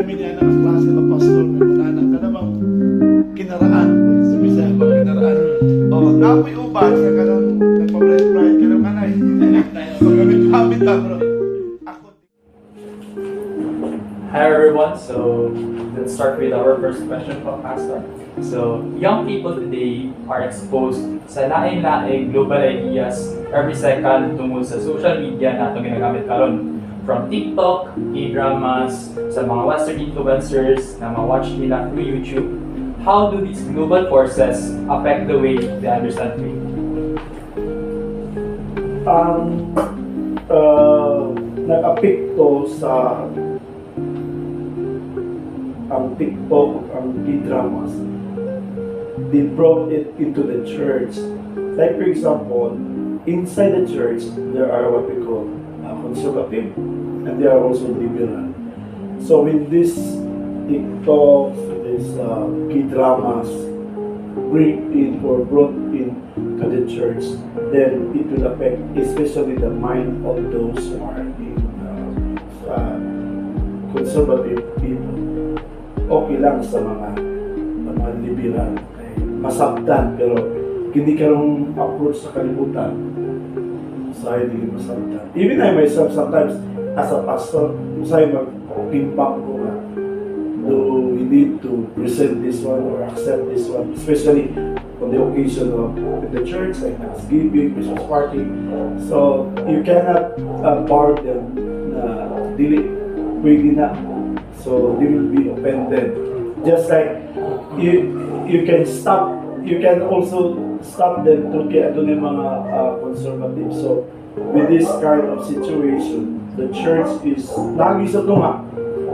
kami niya ng klase ng pastor, may mga anak ka namang kinaraan. Sabi sa ibang kinaraan. O, napoy uban, sa kanang nagpa-bright-bright ka ng anay. Pagkamit-kamit na, bro. Ako. Hi everyone, so let's start with our first question from Pastor. So, young people today are exposed sa lain-laing global ideas every second tungkol sa social media na itong ginagamit karon. From TikTok, K-dramas, sa mga Western influencers na ma-watch nila through YouTube. How do these global forces affect the way they understand faith? Nag-apekto sa ang TikTok, ang K-dramas, they brought it into the church. Like for example, inside the church, there are what we call conservative, and there are also liberal. So when this TikTok, this K-dramas bring in or brought in to the church, then it will affect especially the mind of those who are in conservative people. Okay lang sa mga liberal ay masabtan, pero hindi ka rin approach sa kalibutan sa hindi masabtan. Even I myself sometimes as a pastor, usay mag-impact ko na do we need to present this one or accept this one, especially on the occasion of the church like Thanksgiving, Christmas party. So you cannot bar them na dili pwede na. So they will be offended. Just like you can stop, you can also stop them to kaya doon yung mga conservative. So with this kind of situation, the church is lagi sa tunga,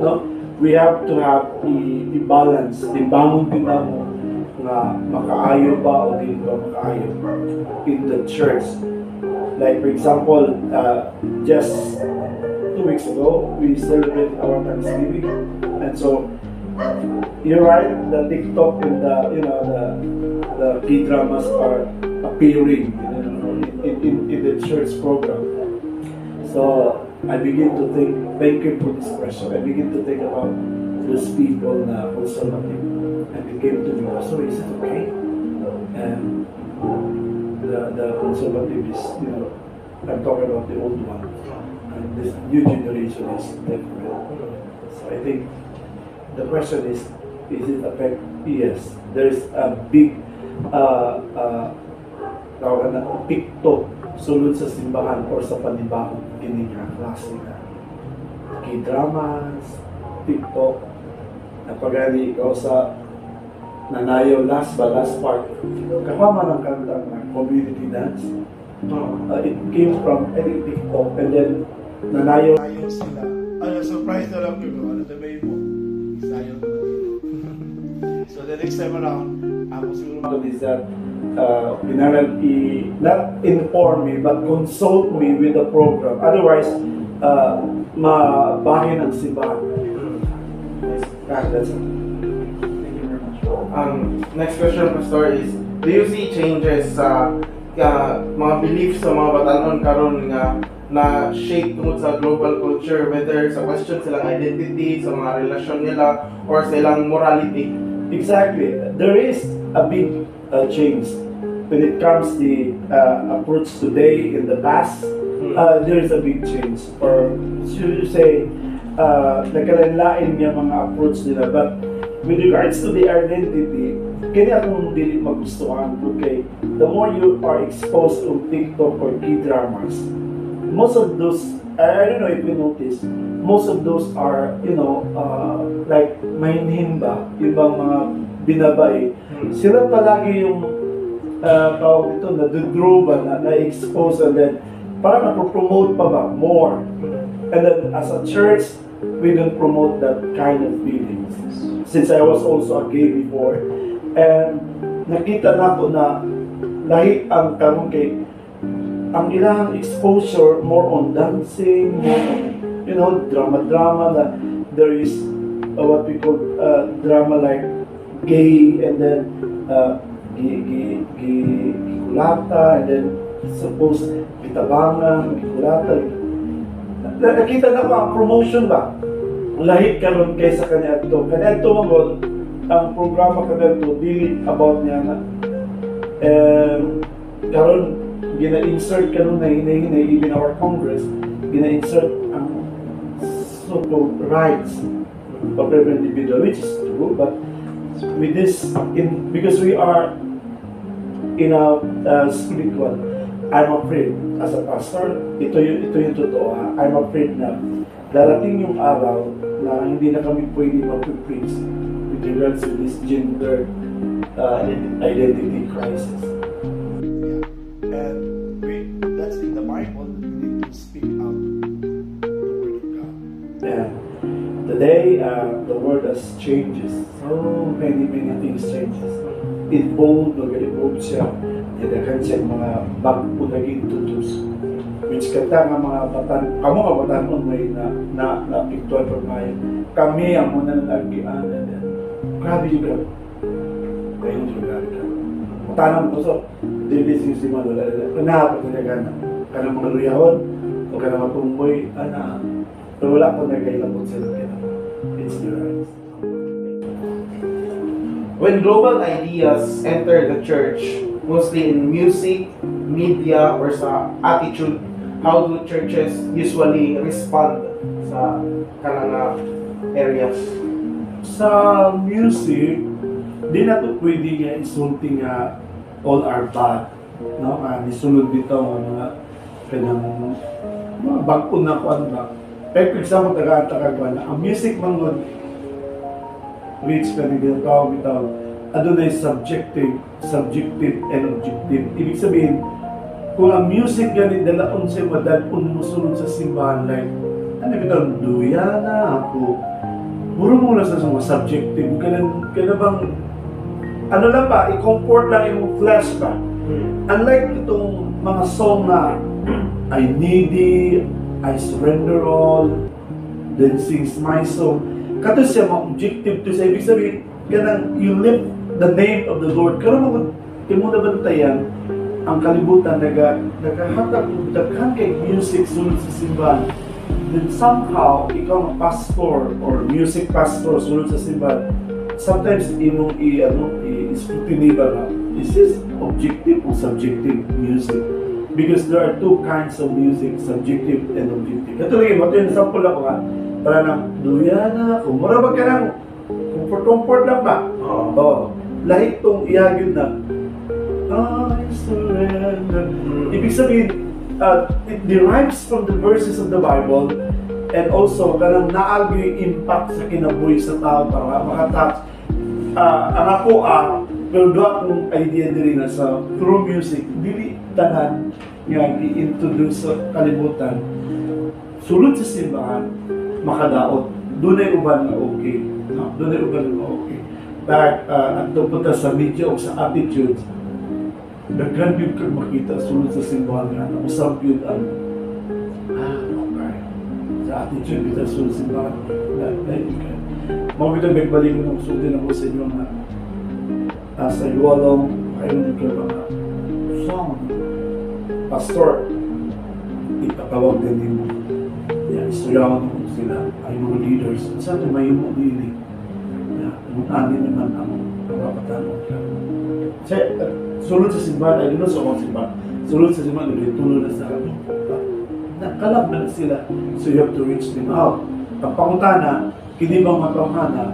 no? We have to have i-balance, i-bangon din mo na makaayo ba o di ba makaayo in the church. Like for example, just 2 weeks ago, we celebrated our Thanksgiving, and so you're right. The TikTok and the K-dramas are appearing in the church program. So I begin to think. Thank you for this question. I begin to think about those people na conservative, and it came to me. So is it okay? And the conservative is, I'm talking about the old one. And this new generation is different. So I think the question is it affect? Yes, there is a big TikTok sulod sa simbahan or sa panibagong kininga klase na K-dramas, TikTok, napagani ikaw sa nanayo last part. Kasama ng kantang community dance. It came from any TikTok, and then nanayo Sila. Surprise na lang ko. Ano sabihin mo? Isayaw naman. So the next time around, ako siguro is that not inform me but consult me with the program. Otherwise, mabahin ang simbahan. That's it. Thank you very much. Next question, Pastor, is do you see changes sa mga beliefs sa mga batanon karon nga na shape tungod sa global culture, whether sa question silang identity, sa mga relasyon nila, or sa ilang morality? Exactly. There is a big change when it comes the approach today in the past. There is a big change, or should you say, nagkalanlain yung mga approach nila. But with regards to the identity, kaya akong dili magustuhan. Okay, the more you are exposed to TikTok or K-dramas, most of those, I don't know if you notice, most of those are, like mainhin ba, ibang mga binabae. Sila palagi yung tawag ito, na-draw ba, na-expose, and then parang napropromote pa ba more. And then as a church, we don't promote that kind of feelings. Since I was also a gay before, and nakita na ko na lahi ang karon kay ang ilang exposure more on dancing, more on, drama na there is what we call drama like gay, and then gikulata, and then suppose gitabangan, gikulata. Nakita na ko ang promotion ba? lahi karon kaysa kaniadto. Kaniadto mo ang programa kaniadto dili about niya na karon gina-insert karon na hinahinay even our Congress, gina-insert ang so-called rights of every individual, which is true, but with this, because we are in a spiritual, I'm afraid, as a pastor, ito yung totoo, I'm afraid na darating yung araw na hindi na kami pwede mag-preach with regards to this gender identity crisis. Yeah. And that's in the Bible, that we need to speak out the Word of God. Yeah. Today, the world has changes. So many things changes. Involved, nag-evolve siya. Nadakan siya mga bago na introduce. Which kata nga mga batan, kamo nga batanon may na pictual for my kami ang muna nag-agianan. Grabe yung grabe. Kaya yung grabe ka. Tanam ko so, dilis yung si Manula. Panahapat na gana. Kanang mga luyahon, o kanang matumboy, pero wala ko nagkailabot sa lupin. It's the right. When global ideas enter the church, mostly in music, media, or sa attitude, how do churches usually respond sa kanang areas? Sa music, di na ito pwede nga isulti nga all are bad. No? Nisunod dito mga kanang mga bagpo na kuan ba. Pero for example, taga-kuan na, ang music mangod, which kanang ginatawag bitaw, adunay subjective and objective. Ibig sabihin, kung ang music ganit dalaon sa madalpon mo sunod sa simbahan, like, ano bitaw, duyana ako. Puro muna sa mga subjective. Kana bang, ano lang ba, i-comfort lang yung flesh ba? Unlike itong mga song na, I needy, I surrender all, then sings my song. Kato siya mga objective to sa ibig sabihin, kanang you lift the name of the Lord. Karon mo na bantayan ang kalibutan nagahatag ng daghan kay music sunod sa simbahan. Then somehow ikaw ang pastor or music pastor sunod sa simbahan. Sometimes imong i-scrutiny ba na is this objective or subjective music? Because there are two kinds of music, subjective and objective. Katulad mo, ito yung sample ako nga, para nang, duyana, kung marabag ka lang, comfort lang ba? Oo. Lahit tong ihagid na, I surrender. Ibig sabihin, it derives from the verses of the Bible and also kanang naagi impact sa kinabuhi sa tao para makatouch. Ang ako, pero doon akong idea din na sa through music, dili tanan nga i-introduce sa kalibutan. Sulod sa simbahan, makadaot. Doon ay uban na okay. No? Doon ay uban na okay. Dahil at punta sa media o sa attitude, nagran yun kang makita sulod sa simbahan nga, usap yun ang okay. Sa attitude, kita sulod sa simbahan. Mga kita magbalik ko ng sulod din ako sa inyo na sa iwalong ayun ka mga song pastor ipatawag din mo istoryawan mo sila ay mga leaders sa atin may mo dili kung ano naman ang kapapatanon ka sulod sa simbahan ay doon sa mga simbahan sulod sa simbahan nagtulog na sa amin nakalab na sila so you have to reach them out ang pangutana kini bang matawhana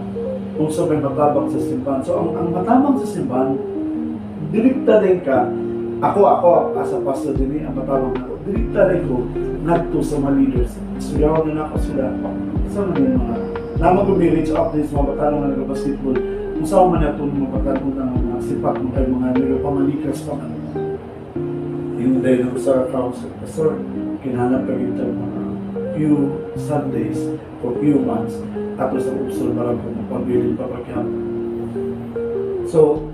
kung sa may matabang sa simbahan. So, ang matabang sa simbahan, direkta din ka, ako, as a pastor din ang matabang na ako, direkta din ko, nagto sa mga leaders. So, yawan na ako sila, sa mga naman ko may reach out din sa mga batanong na nag-basketball, kung saan man nato mga batanong ng mga sipak, mga nagpamalikas pa man. Yung dahil ako sa council, pastor, kinanap ka kita mga few Sundays for few months, tapos ang usul marang kung pagbilin pa pagkiyam. So,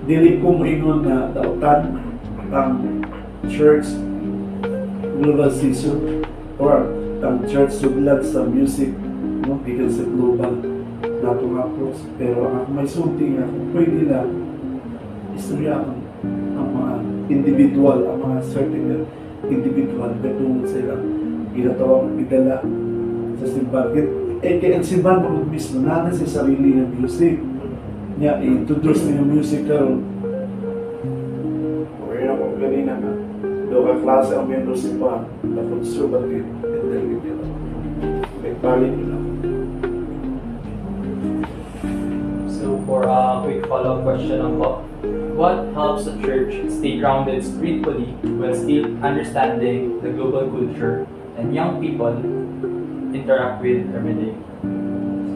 dili ko moingon na dautan ang church global season or ang church sudlad sa music, no? Because sa global na itong approach. Pero ang may sulti nga, kung pwede na istorya ang mga individual, ang mga certain individual, betungod sa ilang ginatawang idala sa simbahan. kaya ang simbahan mo mismo, na sa sarili ng music. Niya, i-introduce niya yung music karon. Okay na kung ganina na. Doon ka klase ang membro simbahan, na conservative, and then liberal. May palit nyo lang. So for a quick follow-up question lang po, what helps the church stay grounded spiritually while still understanding the global culture and young people interact with every day?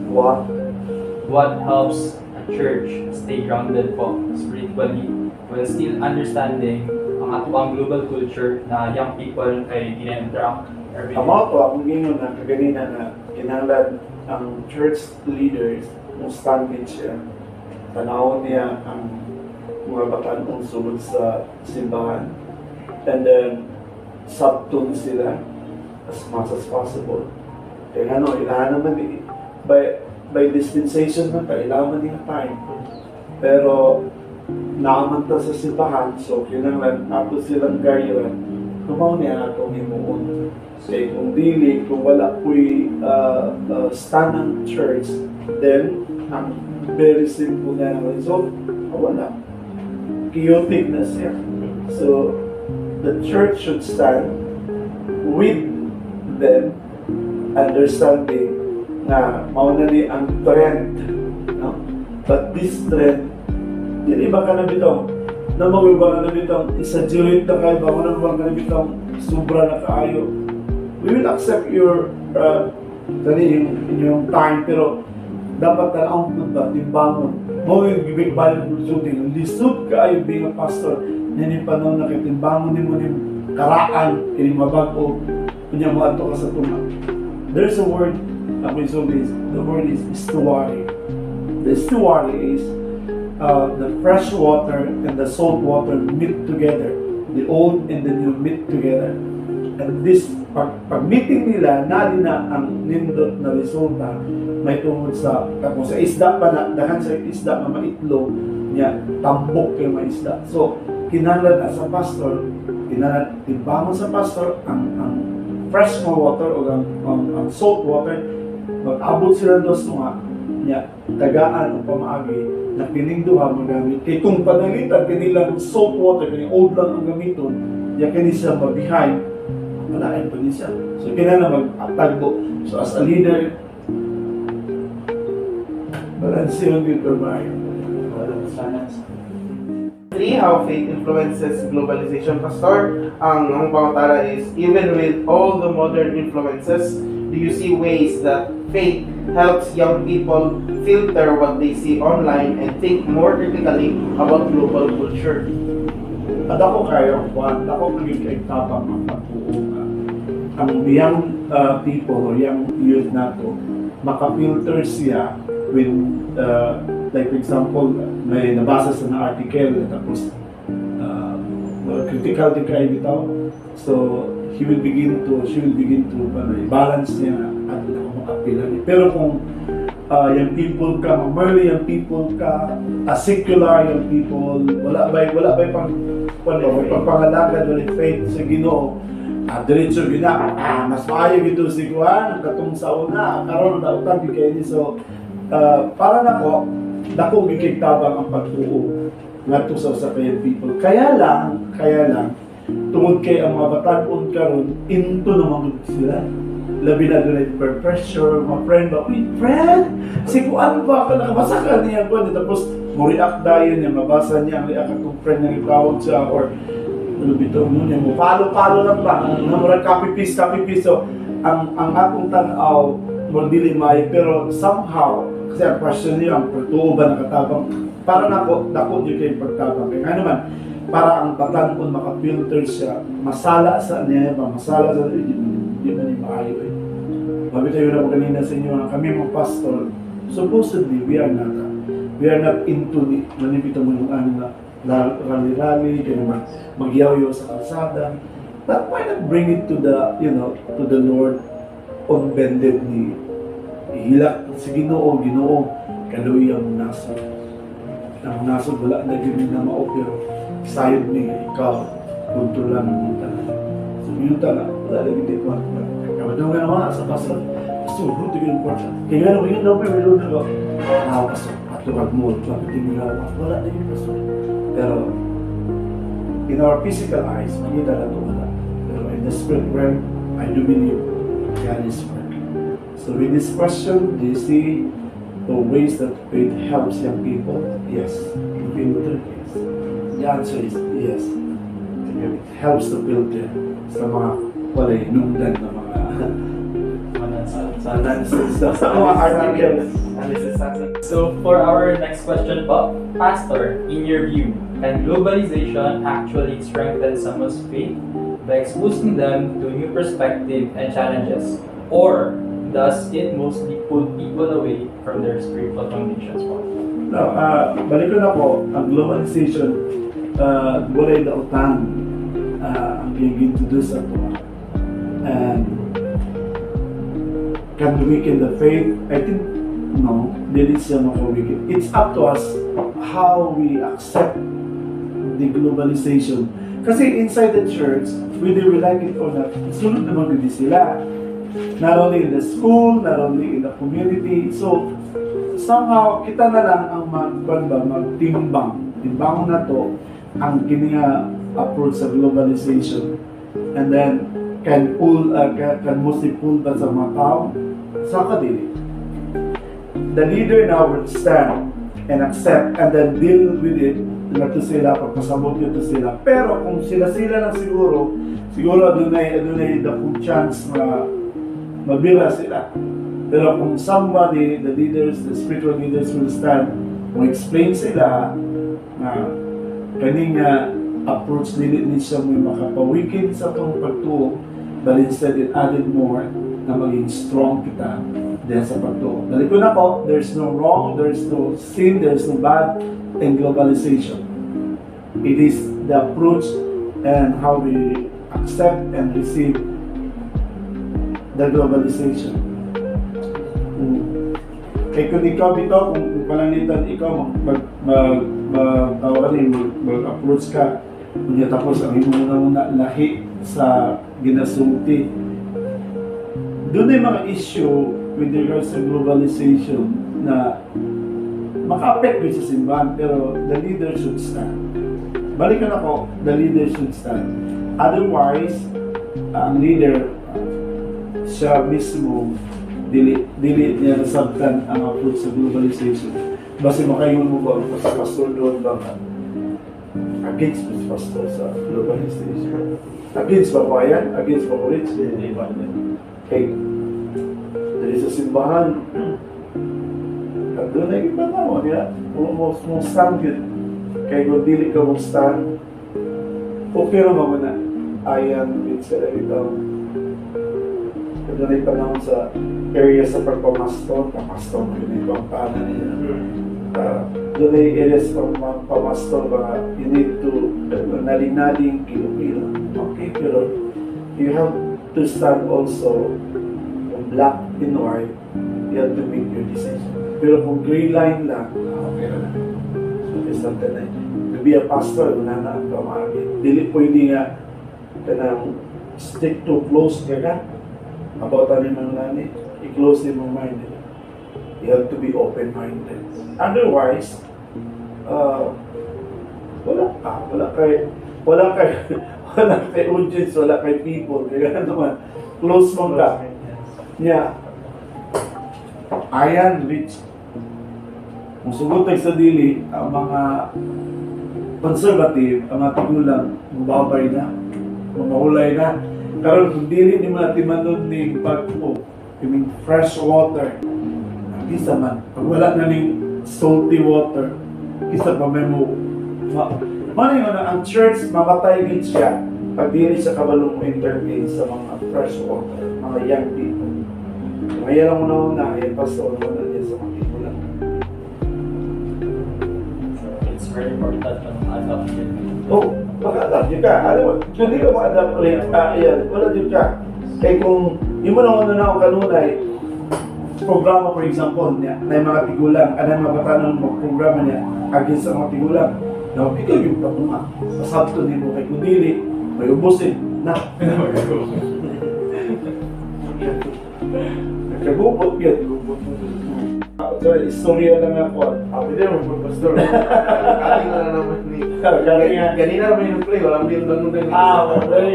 What helps a church stay grounded po spiritually while still understanding ang atong global culture na young people ay interact every day? Amo po, akong gingon na kaganina na kinahanglan ang church leaders kung standing siya. Tanawon niya ang mga bataan sulod sa simbahan. And then, subtune sila as much as possible. Kaya ano, ilangan naman by dispensation man tayo, ilangan nila time. Pero, naamanta sa simbahan, so kinahanglan ato silang gayuran, kumaw niya atong himuon. Kaya kung dili, kung wala po'y stand ng church, then, ang very simple na ng result, wala. Chaotic na siya. So, the church should stand with them, understanding na mauna ni ang trend. No? But this trend, hindi ba ka na bitong, na mag-iba ka na bitong, exaggerate na kayo, ba na ba ka na bitong, sobra na kaayo. We will accept your yung time, pero dapat na ang ba, timbangon. Mo yung bibig balik ng shooting, lisod ka ay being a pastor, nini panahon na kitimbangon mo ni karaan, kini mabago, kunya mo ato ka sa tunga. There's a word, the word is estuary. The estuary is the fresh water and the salt water meet together. The old and the new meet together. And this, pag meeting nila, nali na ang nindot na resulta, may tungod sa, kung sa isda pa na, dahan sa isda na maitlog, niya, tambok yung mga isda. So, kinahanglan as a pastor, kinahanglan timbangon sa pastor, ang fresh water o ang salt water, mag-abot sila dos nga, niya, tagaan o pamaagi, na piningduha magamit. Kaya kung panalitan, kanilang salt water, kanilang old lang ang gamiton, niya kanisa mabihay, malain pa din siya. So, kinahanglan mag-tagbo. So, as a leader, balansiyon dito ba? Three, how faith influences globalization, Pastor. Ang pangutara is, even with all the modern influences, do you see ways that faith helps young people filter what they see online and think more critically about global culture? At ako kayo, ako naging kay tapang ang pagpuunga. Ang young people o young youth na to, makafilter siya with, like for example, may nabasa sa na article, tapos critical din kayo bitaw. So, she will begin to balance niya at makapilan. Pero kung young people ka, merely young people ka, secular young people, wala ba pangalagan, wala faith sa Ginoo, diretso gina, mas maayo ito si Juan, katong sa una, karon na utang kayo ni. So, para nako, dako gikigtabang ang pagtuo ngadto sa kayang people. Kaya lang, tungod kay ang mga batan-on karon, into naman sila. Labi na doon per pressure, mga friend ba, uy, friend! Si Kuan ba ka nakabasa ka niya ko? Tapos, mo react dahil niya, mabasa niya ang react ng friend na itawag siya, or ano bito mo niya mo, palo lang ba? Namurang copy-paste. So, ang akong tanaw, mo dili may, pero somehow, kasi ang question niyo, ang pagtuo ba nakatabang, para dako niyo kayo pagtabang. Kaya naman, para ang batan-on makafilter siya, masala sa niya, masala sa hindi man yung maayo eh. Mabit tayo na po kanina sa inyo, kami mga pastor, supposedly, we are not into the, manipito mo yung ano na, rally-rally, kaya magyaw-yaw sa kalsada. But why not bring it to the, to the Lord on bended knee? Ihilak sa Ginoo, kaluwi ang nasod. Ang nasod, wala na gini na mao, pero sayod ni ikaw, kontrolan mo talaga. So, yun talaga, wala na gini ko. Kamadong nga naman, sa pastor, So, good to be important. Kaya nga naman yun, naman may luna ko. Pastor, at luwag mo, bakit hindi nga, wala na yun, Pastor. Pero, in our physical eyes, makita lang ito wala. Pero in the spirit realm, I do believe God is working. So with this question, do you see the ways that faith helps young people? Yes. In filter, yes. The answer is yes. It helps to filter sa mga walay nungdan na mga So for our next question po, Pastor, in your view, can globalization actually strengthen someone's faith by exposing them to new perspective and challenges? Or does it mostly pull people away from their spiritual foundations po? Now, balik ko na po, ang globalization, walay na utang ang i-introduce sa ito. And can weaken the faith? I think, no, dili siya maka-weaken. It's up to us how we accept the globalization. Kasi inside the church, whether we like it or not, sunod naman din sila. Not only in the school, not only in the community. So, somehow, kita na lang ang magtimbang. Timbang na to ang kiniya approach sa globalization. And then, can mostly pull ba sa mga tao? Sa kadili. The leader now will stand and accept and then deal with it. Ito sila, pagpasabot ito sila. Pero kung sila lang siguro doon ay the good chance na mabira sila. Pero kung somebody, the leaders, the spiritual leaders will stand, kung explain sila na kaning approach nila siya may makapawikin sa itong pagtuo, but instead it added more na maging strong kita dahil sa pagtuo. Dahil ko na po, there's no wrong, there's no sin, there's no bad in globalization. It is the approach and how we accept and receive the globalization. Kaya kung ikaw dito, kung palangitan ikaw, mag-approach ka, kung tapos ang muna lahi sa ginasulti. Doon ay mga issue with regards to globalization na maka-affect sa simbahan, pero the leader should stand. Balikan ako, the leader should stand. Otherwise, ang leader, siya mismo, dili niya nasabtan ang approach sa globalization. Basta makaingon mo ba sa pastor doon ba against this pastor sa globalization? Against ba ko yan? Against ba ko rich? Okay. Dali sa simbahan, at doon ay iba na mo niya. Kung stand yun, kaya kung dili ka mong stand, okay naman mo na. Ayan, it's a little doon ay panahon sa area sa pagpamaston, pamaston yun ay pampana niya. Doon ay areas pang pamaston, baka you need to naling-naling, kilo-kilo. Okay, pero you have to stand also black and white, you have to make your decision. Pero kung gray line lang, okay na. So, it's not that to be a pastor, wala na ang pamagin. Dili pwede nga kanang stick to close ka about ano yung nani, i-close din mong mind. You have to be open-minded. Otherwise, wala kay audience, wala kay people. Kaya naman, close mong ka. Yeah. Ayan, rich. Kung sugutay sa dili, ang mga conservative, ang mga tigulang, mababay na, mamahulay na. Karon kung dili ni mga timanod ni pagpo, yung fresh water, kisa man, pag wala na ning salty water, kisa pa may mo, yun na, ang church, mamatay din siya, pag dili siya kabalong mo intervene sa mga fresh water, mga young people. Ngayon lang una, ayan pastor, wala niya sa mga people lang. So it's very important to adapt it. Oh, mag-adapt yun ka. Alam mo, kung di ka mag-adapt ulit, ayan, wala yun ka. Kaya kung, yung mo na ako kanunay, programa for example niya, na yung mga tigulang, ano yung mga batanong mag-programa niya, against sa mga tigulang, na ikaw yung patuma. Pasabto niyo mo kay kundili, may ubusin, na. Kagubot yun. So, istorya lang ako. Ako din mo po, pastor. Kaling na naman ni. Ganina naman yung play, walang bill lang din. Very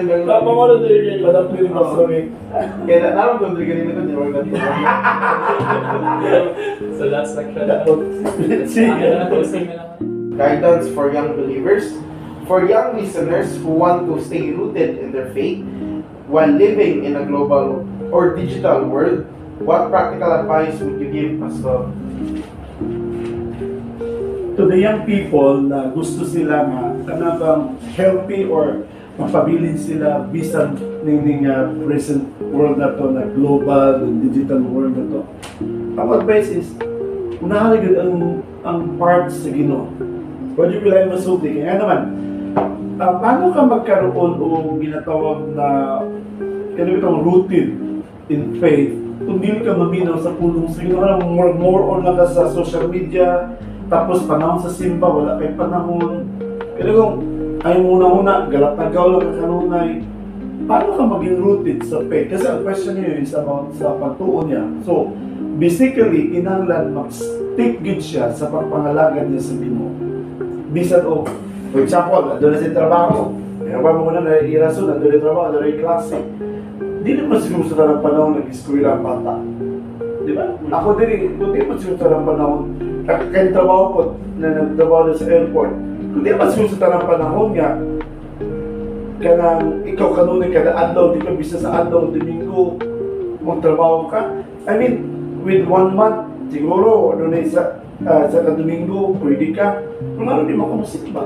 good. Papamulo din yun. Padapli rin ako, sorry. Kaya naman kung ganina ko, hindi mo So that's section. See? Closing na naman. Guidance for young believers. For young listeners who want to stay rooted in their faith while living in a global or digital world, what practical advice would you give, Pastor? To the young people na gusto sila nga kanabang healthy or mapabilin sila bisan ning present world na to, na global and digital world na to. Ang advice is, unahan agad ang part sa Ginoo. Pwede ko lang masulti. Kaya naman, paano ka magkaroon o ginatawag na itong routine in faith kung di ka maminaw sa pulong sa Ginoo? More on lang ka sa social media, tapos panahon sa simba, wala kay panahon. Pero kung ay muna-muna, galat-tagaw lang ka kanunay, paano ka maging rooted sa faith? Kasi ang question niyo is about sa pagtuon niya. So, basically, kinahanglan mag-stick good siya sa pagpangalagan niya sa Ginoo. Bisan o, for example, doon na sa trabaho. Kaya ba mo na irason, doon na trabaho, doon na klase. Di naman siguro sa ng panahon nag-eskwela ang bata. Di ba? Ako din, kung di naman siguro sa ng panahon, kaya trabaho ko, na nagtrabaho na sa airport, kung di naman siguro sa ng panahon nga, kanang ikaw kanunin kada adlaw, di ka bisa sa adlaw, Domingo, magtrabaho ka. I mean, with 1 month, siguro, ano na sa Domingo, pwede ka. Kung ano, di mo kumusikba.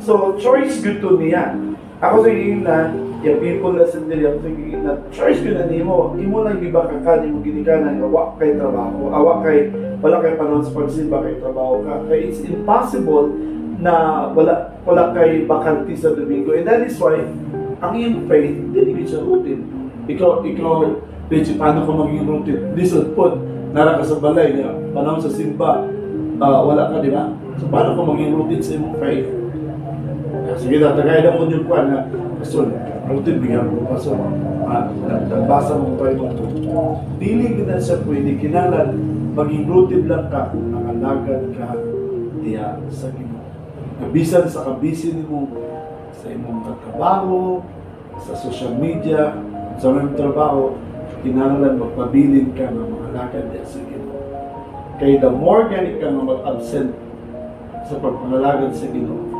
So, choice good to niya. Ako sa na, yung people na sandali, ako sa na, choice good na niyo mo. Imo lang iba ka, di mo ginikanan, awak kay trabaho, awak kay, wala kay panahon sa pagsimba kay trabaho ka. Kaya it's impossible na wala kay bakanti sa Domingo. And that is why, ang iyong faith, hindi siya routine. Ikaw, Reggie, paano ka maging routine? Listen po, nara ka sa balay niya, panahon sa simba, wala ka, di ba? So, paano ka maging routine sa iyong faith? Sige na, tagay na mo yung kuwan na, Pastor, routine, bigyan mo, Pastor. Nagbasa mo tayo ito. Dili na siya pwede, kinalan, maging routine lang ka kung nangalagad ka diya sa Ginoo. Nabisan sa kabisin mo sa imong katrabaho, sa social media, sa mga trabaho, kinahanglan magpabilin ka ng mga lakad diya sa Ginoo. Kaya the more ganit ka na mag-absent sa pagpangalagad sa Ginoo,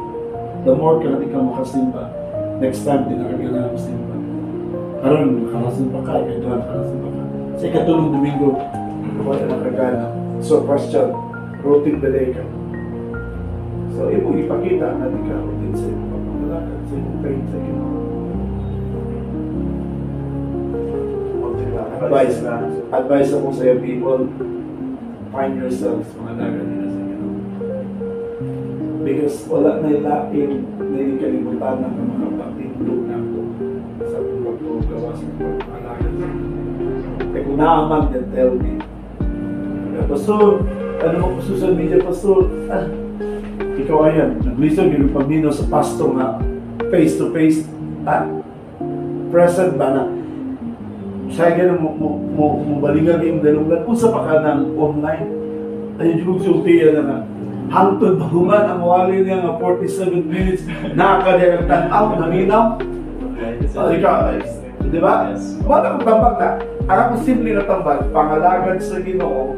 the more ka natin ka makasimba. Next time, di na ka kailangan simba. Karoon, makarasimba ka, kahit doon makarasimba ka. Sa ikatulong Domingo, wala na kagana. So, question, routine delay ka. So, imo ipakita natin ka routine sa iyong pagpangalagad, sa iyong faith sa Ginoo. Advice ako sa iyo, people, find yourselves mga lagan nila sa Ginoo. Because wala na ilain na kalimutan ng mga pagtindog na ito sa pagpagawa sa pagpangalagan sa Ginoo. Kaya kung naaman, then tell me. Pastor, ano mo po social media, Pastor? Ikaw ayan, nag-listen yung pagminaw sa pastor na face-to-face, present ba na? Siya ganun mo balingan yung dalunggan. Unsa pa ka ng online? Ayun yung sultiya na nga. Hangtod bahuman ang wali niya nga 47 minutes. Nakakadya ng tanaw, naminaw. Ikaw, di ba? Wala kong tambag na. Ang simple na tambag, pangalagan sa Ginoo.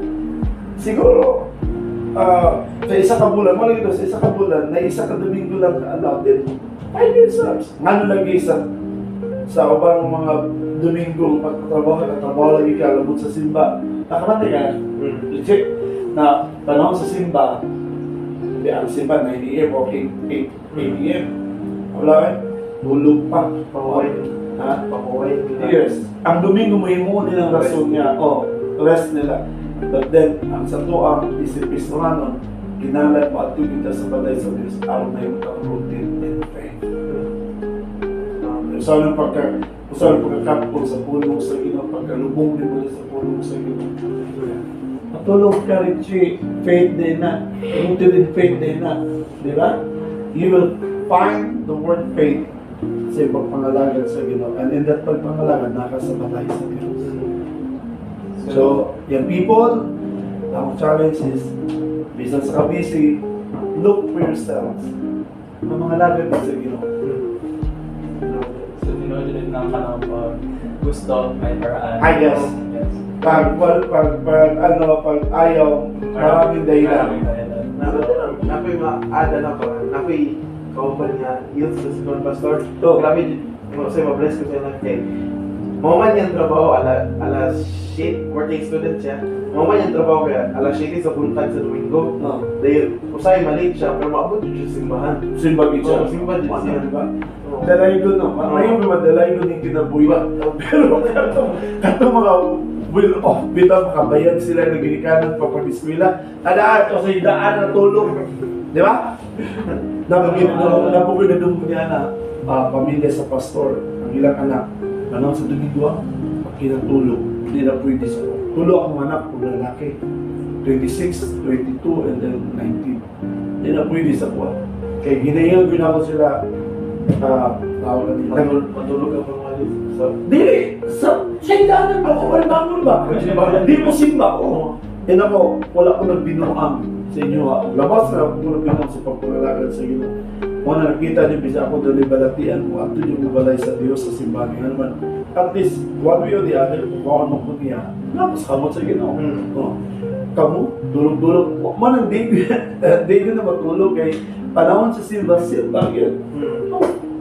Siguro, sa isa ka bulan, wala ito, sa isa ka bulan, na isa ka Domingo lang allowed din. 5 minutes lang. Ano lagi sa ubang mga Domingo, pagtatrabaho lagi ka, labot sa simba. Nakamanda ka, check na panahon sa simba, ang simba 9 AM o 8 AM. Wala eh, bulog pa. Pahuway. Ha? Pahuway. Yes. Ang Domingo mo yung nilang rason niya, rest nila. But then, ang sa tuang isipis naman, ginalat mo at tubig sa balay sa Diyos, araw na yung routine and faith. Usahan ng pagkakapon sa pulong sa Ginoo, pagkalubong din mo sa pulong sa Ginoo. Matulog ka rin siya, faith din na, rooted in faith din na, di ba? You will find the word faith sa pagpangalaga sa Ginoo. And in that pagpangalaga, nakasabalay sa Diyos. So, yung people, ang challenge is, bisan sa kabisi, look for yourselves. Mamangalaga din sa Ginoo. So, tinuloy ng kanang pag gusto, may paraan. Yes. Pag ayaw, maraming dahilan. Napoy maada na pa, napoy kauban niya, youth sa second pastor. Oh. Grabe, kasi mabless ko siya kay Mauman yung trabaho, ala shit, working student siya. Mauman yung trabaho kaya, ala shit sa buntag sa Domingo. No. Dahil, usay maliit siya, pero maabot yun siya simbahan. Simbagin siya. Oo, simbagin siya. Diba? Oo. Dalay ko no. Ngayon may madalay ko yung kinabuhi. Pero katong mga will off bitaw makabayad sila nagigikanan pa pag-eskwela. Adaan o sa daan na tulong. Di ba? Napagin niya na pamilya sa pastor, ang ilang anak. Ano sa Domingo, kinatulog. Hindi na pwede sa tulo akong anak kung lalaki. 26, 22, and then 19. Hindi na pwede sa kuwa. Kaya ginayon ko sila tawag na nila. Matulog ang pamalit. So, Dili! Sa daanan ako bangon ba? Di mo simba ko. Yan ako, wala ko nagbinuang sa inyo ha. Labas na ako nagbinuang sa pagpangalagan sa inyo. Kung na nakita niyo, bisa ako doon balatian mo. At doon yung balay sa Diyos sa simbahan. Nga naman, at least, one way or the other, kung ano ko niya, napos kamot sa Ginoo. Oh. Kamu, durog-durog. Man ang David na matulog kay panahon sa simba yun.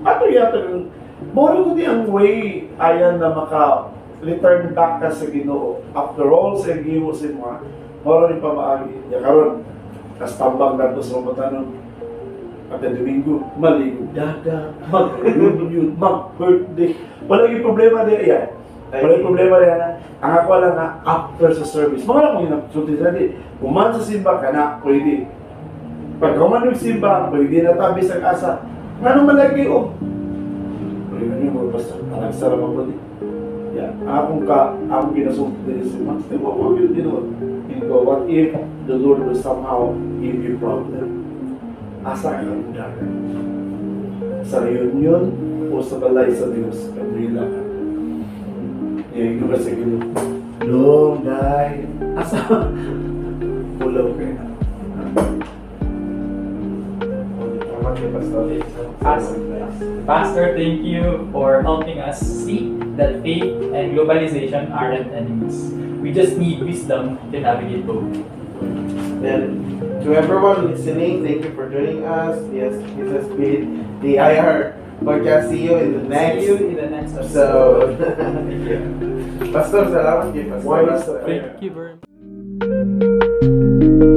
Ano yata yung moro ko di ang way ayan na maka-return back ka sa Ginoo. After all, sa giwo sa mga moro ni pamaagi. Ya karon kas tambang nato sa mga tanong kada Domingo, maligo daga, mag-reunion, mag-birthday. Wala yung problema di yan. Wala yung problema di yan. Ang ako lang na after sa service. Mga lang yung nagsulti sa di. Uman sa simba ka na, pwede. Pag kuman yung simba, pwede na tabi sa asa. Nga nung malagi o. Reunion mo basta. Alang sarap ako di. Yan. Akong ginasulti din sa simba. What will you do? What if the Lord will somehow give you problem? Asa ka ang dagat? Sa reunion o sa balay sa Diyos? Kandila ka. Yung ba sa Ginoo? Long, day. Asa? Pulaw kayo na. Pastor, thank you for helping us see that faith and globalization aren't enemies. We just need wisdom to navigate both. then, to everyone listening, thank you for joining us. Yes, this has been the IR podcast. See you in the next. See you in the next So, episode. Thank you. Pastor, salamat kay Pastor. Why is the Thank you very much.